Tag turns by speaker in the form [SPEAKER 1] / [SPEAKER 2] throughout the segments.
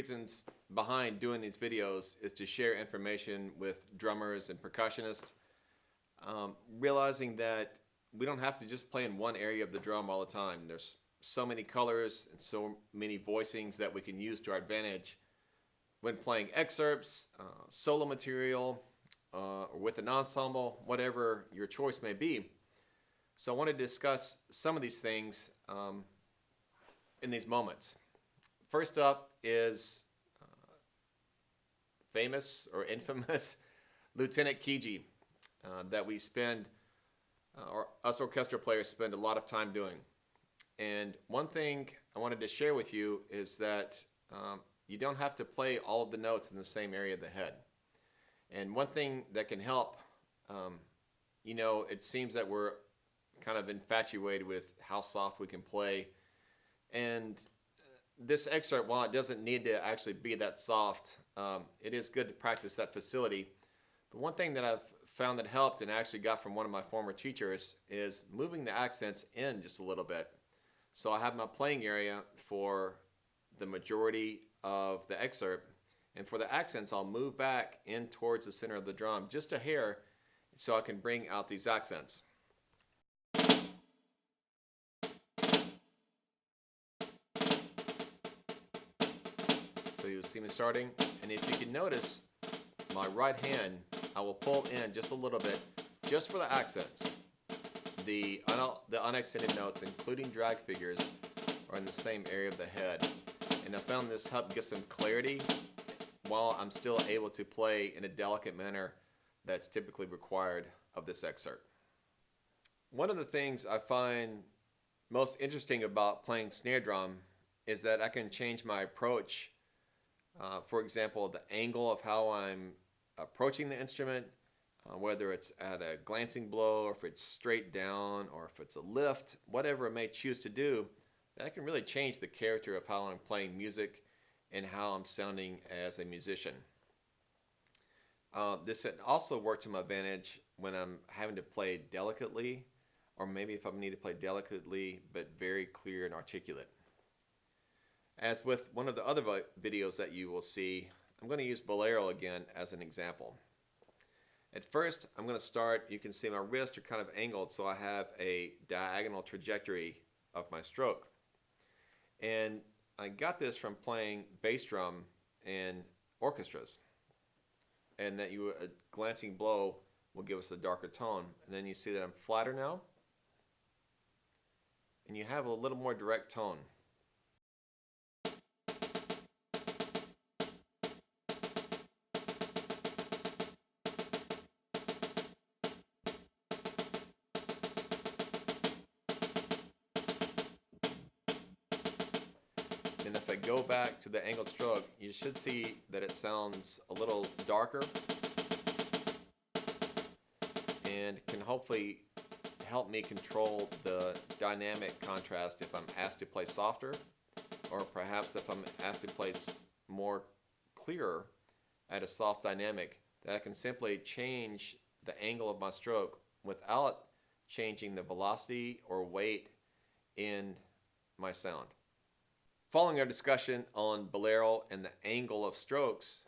[SPEAKER 1] reasons behind doing these videos is to share information with drummers and percussionists, realizing that we don't have to just play in one area of the drum all the time. There's so many colors and so many voicings that we can use to our advantage when playing excerpts, solo material, or with an ensemble, whatever your choice may be. So I want to discuss some of these things in these moments. First up is famous or infamous Lieutenant Kiji that we spend, or us orchestra players spend a lot of time doing. And one thing I wanted to share with you is that you don't have to play all of the notes in the same area of the head. And one thing that can help, it seems that we're kind of infatuated with how soft we can play. And this excerpt, while it doesn't need to actually be that soft, it is good to practice that facility. But one thing that I've found that helped and actually got from one of my former teachers is moving the accents in just a little bit. So I have my playing area for the majority of the excerpt, and for the accents I'll move back in towards the center of the drum just a hair so I can bring out these accents. So you'll see me starting, and if you can notice my right hand, I will pull in just a little bit just for the accents. The unaccented notes, including drag figures, are in the same area of the head. And I found this helped get some clarity while I'm still able to play in a delicate manner that's typically required of this excerpt. One of the things I find most interesting about playing snare drum is that I can change my approach. For example, the angle of how I'm approaching the instrument, whether it's at a glancing blow, or if it's straight down, or if it's a lift, whatever I may choose to do, that can really change the character of how I'm playing music and how I'm sounding as a musician. This also works to my advantage when I'm having to play delicately, or maybe if I need to play delicately but very clear and articulate. As with one of the other videos that you will see, I'm going to use bolero again as an example. At first, I'm going to start, you can see my wrists are kind of angled, so I have a diagonal trajectory of my stroke. And I got this from playing bass drum in orchestras. And that a glancing blow will give us a darker tone. And then you see that I'm flatter now. And you have a little more direct tone. And if I go back to the angled stroke, you should see that it sounds a little darker and can hopefully help me control the dynamic contrast if I'm asked to play softer, or perhaps if I'm asked to play more clearer at a soft dynamic, that I can simply change the angle of my stroke without changing the velocity or weight in my sound. Following our discussion on bolero and the angle of strokes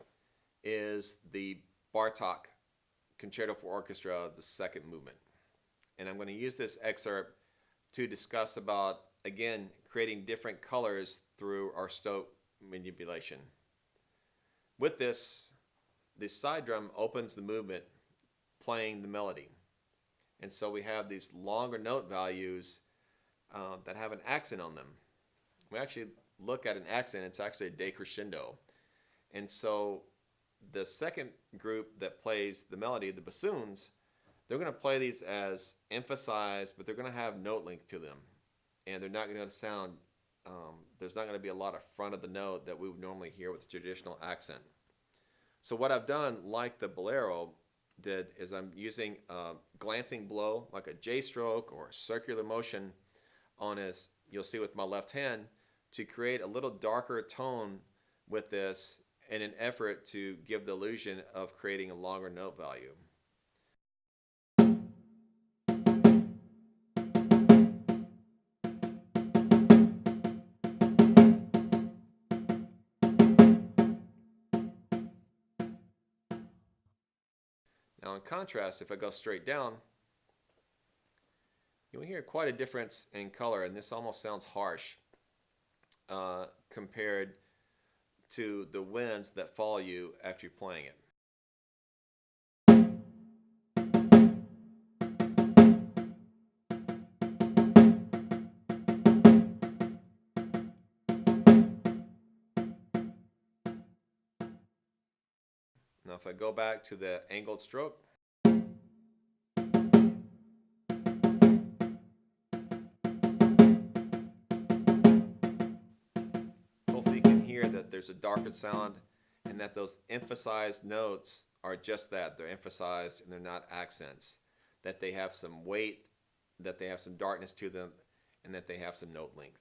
[SPEAKER 1] is the Bartók Concerto for Orchestra, the second movement. And I'm going to use this excerpt to discuss about, again, creating different colors through our stroke manipulation. With this, the side drum opens the movement playing the melody. And so we have these longer note values that have an accent on them. We actually look at an accent, it's actually a decrescendo. And so the second group that plays the melody, the bassoons, they're going to play these as emphasized, but they're going to have note length to them. And they're not going to sound, there's not going to be a lot of front of the note that we would normally hear with traditional accent. So what I've done, like the bolero did, is I'm using a glancing blow, like a J stroke or circular motion on this, you'll see with my left hand, to create a little darker tone with this in an effort to give the illusion of creating a longer note value. Now in contrast, if I go straight down, you'll hear quite a difference in color, and this almost sounds harsh compared to the winds that follow you after you're playing it. Now if I go back to the angled stroke, hopefully you can hear that there's a darker sound and that those emphasized notes are just that. They're emphasized and they're not accents. That they have some weight, that they have some darkness to them, and that they have some note length.